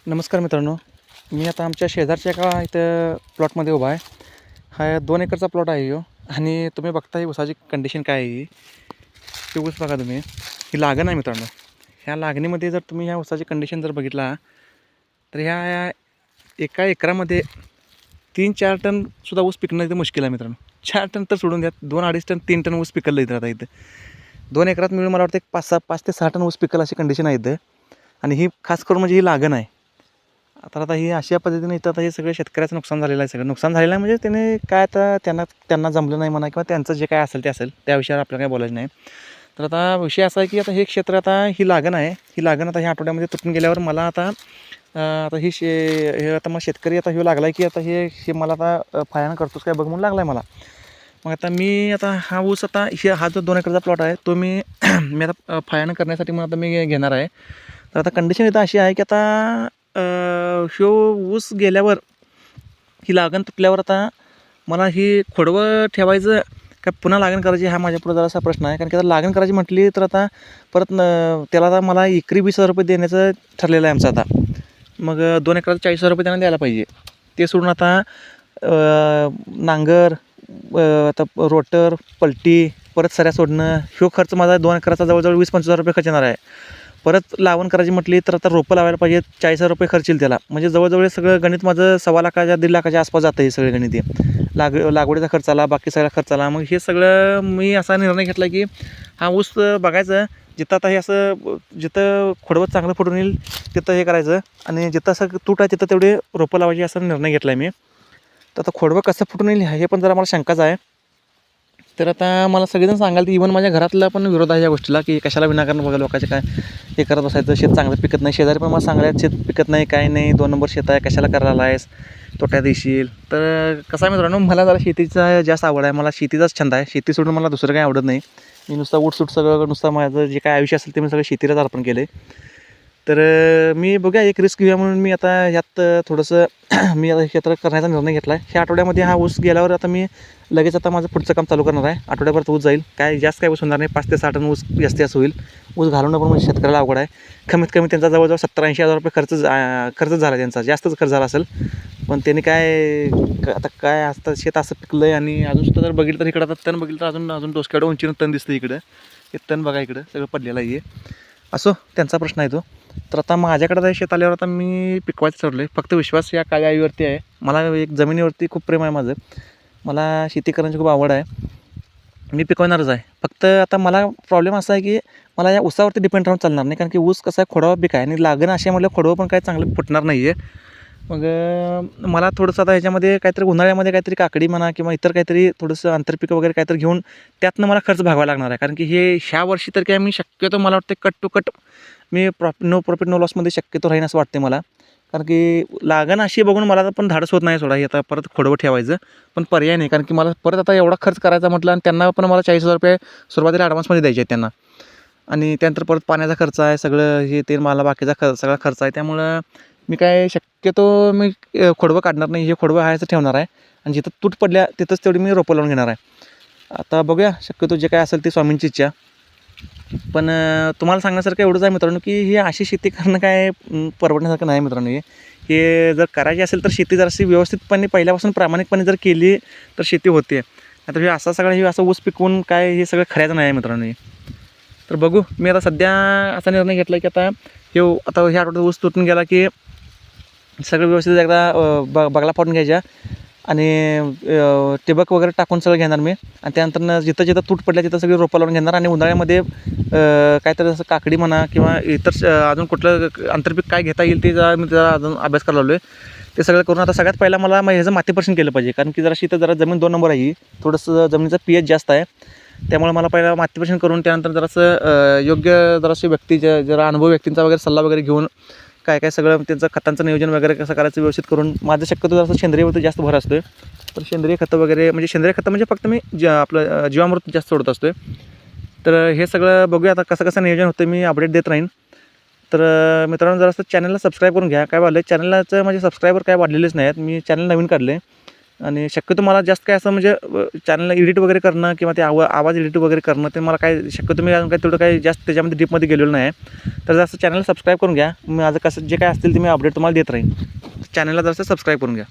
नमस्कार मित्रांनो. मी आता आमच्या शेजारच्या एका इथं प्लॉटमध्ये उभा आहे. हा 2 एकरचा प्लॉट आहे ह्यो. आणि तुम्ही बघता ही ऊसाची कंडिशन काय आहे ही. ते ऊस बघा तुम्ही. ही लागण आहे मित्रांनो. ह्या लागणीमध्ये जर तुम्ही ह्या ऊसाची कंडिशन जर बघितला तर ह्या एका एकरामध्ये 3-4 टन सुद्धा ऊस पिकणं इथं मुश्किल आहे मित्रांनो. 4 टन तर सोडून द्या, 2-2.5 टन 3 टन ऊस पिकलं इथं आता इथं. 2 एकरात मिळून मला वाटतं 5 ते 6 टन ऊस पिकल अशी कंडिशन आहे इथं. आणि ही खास करून म्हणजे ही लागण आहे. आता ही अशा पद्धतीने इथं आता हे सगळं शेतकऱ्याचं नुकसान झालेलं आहे. सगळं नुकसान झालेलं आहे म्हणजे त्याने काय आता त्यांना जमलं नाही म्हणा किंवा त्यांचं जे काय असेल ते असेल त्या विषयावर आपल्याला काही बोलायचं नाही. तर आता विषय असा आहे की आता हे क्षेत्र आता ही लागण आहे. ही लागण आता ह्या आठवड्यामध्ये तुटून गेल्यावर मला आता आता हे आता मग शेतकरी आता हे लागला आहे की आता हे मला आता फायानं करतोस काय बघ म्हणून लागला आहे मला. मग आता मी आता हा ऊस आता हा जो 2 एकरचा प्लॉट आहे तो मी मी आता फायानं करण्यासाठी मग आता मी घेणार आहे. तर आता कंडिशन इथं अशी आहे की आता ह्यो ऊस गेल्यावर ही लागण तुटल्यावर आता मला ही खोडवं ठेवायचं का पुन्हा लागण करायची हा माझ्यापुढं जरासा प्रश्न आहे. कारण की आता लागण करायची म्हटली तर आता परत त्याला आता मला एकरी 20,000 रुपये देण्याचं ठरलेलं आहे आमचं आता. मग 2 एकरात 40,000 रुपये त्यांना द्यायला पाहिजे. ते सोडून आता नांगर, आता रोटर, पलटी, परत सऱ्या सोडणं ह्यो खर्च माझा 2 एकराचा जवळजवळ 20-25,000 रुपये खर्च येणार आहे. परत लावण करायची म्हटली तर आता रोपं लावायला पाहिजे 40,000 रुपये खर्च येईल त्याला. म्हणजे जवळजवळ सगळं गणित माझं 1.25 लाखाच्या 1.5 लाखाच्या आसपास जातं हे सगळे गणित. लागवडीचा खर्च आला, बाकी सगळा खर्च आला. मग हे सगळं मी असा निर्णय घेतला की हा ऊस बघायचं जिथं आता हे असं जिथं खोडवत चांगलं फुटून येईल तिथं हे करायचं आणि जिथं असं तूट आहे तिथं तेवढे रोपं लावायची असा निर्णय घेतला आहे मी. तर आता खोडवं कसं फुटून येईल हे पण जरा मला शंकाच आहे. तर आता मला सगळेजण सांगाल की इव्हन माझ्या घरातला पण विरोध आहे या गोष्टीला की कशाला विनाकारण बघा लोकांचे काय हे करत बसायचं, शेत चांगलं पिकत नाही. शेजारी पण मला सांगायला शेत पिकत नाही काय नाही, 2 नंबर शेत आहे, कशाला करायला आहेस, तोट्यात येशील. तर कसं आहे मित्रांनो, मला जरा शेतीचा जास्त आवड आहे. मला शेतीचाच छंद आहे. शेती सोडून मला दुसरं काही आवडत नाही. मी नुसतं उठसूट सगळं नुसतं माझं जे काय आयुष्य असेल ते मी सगळं शेतीलाच अर्पण केलं आहे. तर मी बघूया एक रिस्क घेऊया म्हणून मी आता ह्यात थोडंसं मी आता क्षेत्र करण्याचा निर्णय घेतला आहे. ह्या आठवड्यामध्ये हा ऊस गेल्यावर आता मी लगेच आता माझं पुढचं काम चालू करणार आहे. आठवड्याभरात ऊस जाईल. काय जास्त काय ऊस होणार नाही, 5 ते 6 टन ऊस जास्तीत होईल. ऊस घालवणं पण म्हणजे शेतकऱ्याला अवघड आहे. कमीत कमी त्यांचा जवळजवळ 70-80 हजार रुपये खर्च झाला त्यांचा, जास्तच खर्च झाला असेल. पण त्यांनी काय आता काय असतं शेत असं पिकलं आहे आणि अजून सुद्धा जर बघितलं तर इकडं आता तण बघितलं तर अजून डोसक्याडं उंचीनं तण दिसतं इकडं. हे तण बघा इकडं सगळं पडलेलं आहे. असो त्यांचा प्रश्न आहे तो. तर आता माझ्याकडे आता शेत आल्यावर आता मी पिकवायचं ठरलं आहे. फक्त विश्वास या काळ्या आईवरती आहे. मला एक जमिनीवरती खूप प्रेम आहे माझं. मला शेती करण्याची खूप आवड आहे. मी पिकवणारच आहे. फक्त आता मला प्रॉब्लेम असा आहे की मला या ऊसावरती डिपेंड राहून चालणार नाही. कारण की ऊस कसा आहे खोडवा पीक आहे आणि लागण अशा म्हटलं खोडवं पण काय चांगलं फुटणार नाही आहे. मग मला थोडंसं आता ह्याच्यामध्ये काहीतरी उन्हाळ्यामध्ये काहीतरी काकडी म्हणा किंवा इतर काहीतरी थोडंसं आंतरपिकं वगैरे काहीतरी घेऊन त्यातनं मला खर्च भागवावा लागणार आहे. कारण की ह्या वर्षी तर काय मी शक्यतो मला वाटतं कट टू कट मी नो प्रॉफिट नो लॉसमध्ये शक्यतो राहीन असं वाटते मला. कारण की लागण अशी बघून मला तर पण धाडस होत नाही सोडा हे आता परत खोडवं ठेवायचं. पण पर्याय नाही, कारण की मला परत आता एवढा खर्च करायचा म्हटलं आणि त्यांना पण मला 40,000 रुपये सुरुवातीला ॲडव्हान्समध्ये द्यायचे आहेत त्यांना. आणि त्यानंतर परत पाण्याचा खर्च आहे, सगळं हे ते मला बाकीचा सगळा खर्च आहे. त्यामुळं मी काय शक्यतो मी खोडवं काढणार नाही. हे खोडवं आहे असं ठेवणार आहे आणि जिथं तूट पडल्या तिथंच तेवढी मी रोपं लावून घेणार आहे. आता बघूया शक्यतो जे काय असेल ते स्वामींची इच्छा. पण तुम्हाला सांगण्यासारखं एवढंच आहे मित्रांनो की ही अशी शेती करणं काय परवडण्यासारखं नाही मित्रांनो. हे जर करायची असेल तर शेती जराशी व्यवस्थितपणे पहिल्यापासून प्रामाणिकपणे जर केली तर शेती होते. नाहीतर हे असा सगळं हे असं ऊस पिकवून काय हे सगळं खऱ्याचं नाही आहे मित्रांनो. तर बघू मी आता सध्या असा निर्णय घेतला की आता ह्या आठवड्यात ऊस तुटून गेला की सगळं व्यवस्थित एकदा बगला पाडून घ्यायच्या आणि टिबक वगैरे टाकून सगळं घेणार मी. आणि त्यानंतर जिथं तूट पडल्या तिथं सगळी रोपं लावून घेणार आणि उन्हाळ्यामध्ये काहीतरी असं काकडी म्हणा किंवा इतर अजून कुठलं आंतरपीक काय घेता येईल ते मी जरा अजून अभ्यास करायला लागलो आहे. ते सगळं करून आता सगळ्यात पहिला मला ह्याचं माती परीक्षण केलं पाहिजे. कारण की जरा जमीन 2 नंबर आहे. थोडंसं जमिनीचा pH जास्त आहे. त्यामुळे मला पहिला माती परीक्षण करून त्यानंतर जरासं योग्य जराशी जरा अनुभवी व्यक्तींचा वगैरे सल्ला वगैरे घेऊन काय सगळं त्यांचं खतांचं नियोजन वगैरे कसं करायचं व्यवस्थित करून माझं शक्यतो जरासं सेंद्रियवरती जास्त भर असतो आहे. तर सेंद्रिय खतं वगैरे म्हणजे सेंद्रिय खतं म्हणजे फक्त मी आपलं जीवामृत जास्त सोडत असतो आहे. तर हे सगळं बघूया आता कसं नियोजन होतं मी अपडेट देत राहीन. तर मित्रांनो जरासं चॅनलला सबस्क्राईब करून घ्या. काय वाढलं चॅनलचं म्हणजे सबस्क्रायबर काय वाढलेलेच नाही आहेत. मी चॅनल नवीन काढले आणि शक्यतो मला जास्त काय असं म्हणजे चॅनलला एडिट वगैरे करणं किंवा ते आवाज एडिट वगैरे करणं ते मला काय शक्यतो मी अजून काय तेवढं काही जास्त त्याच्यामध्ये डीपमध्ये गेलेलो नाही आहे. तर जसं चॅनल सबस्क्राईब करून घ्या. माझं कसं जे काय असतील ते मी अपडेट तुम्हाला देत राहीन. चॅनलला जसं सबस्क्राईब करून घ्या.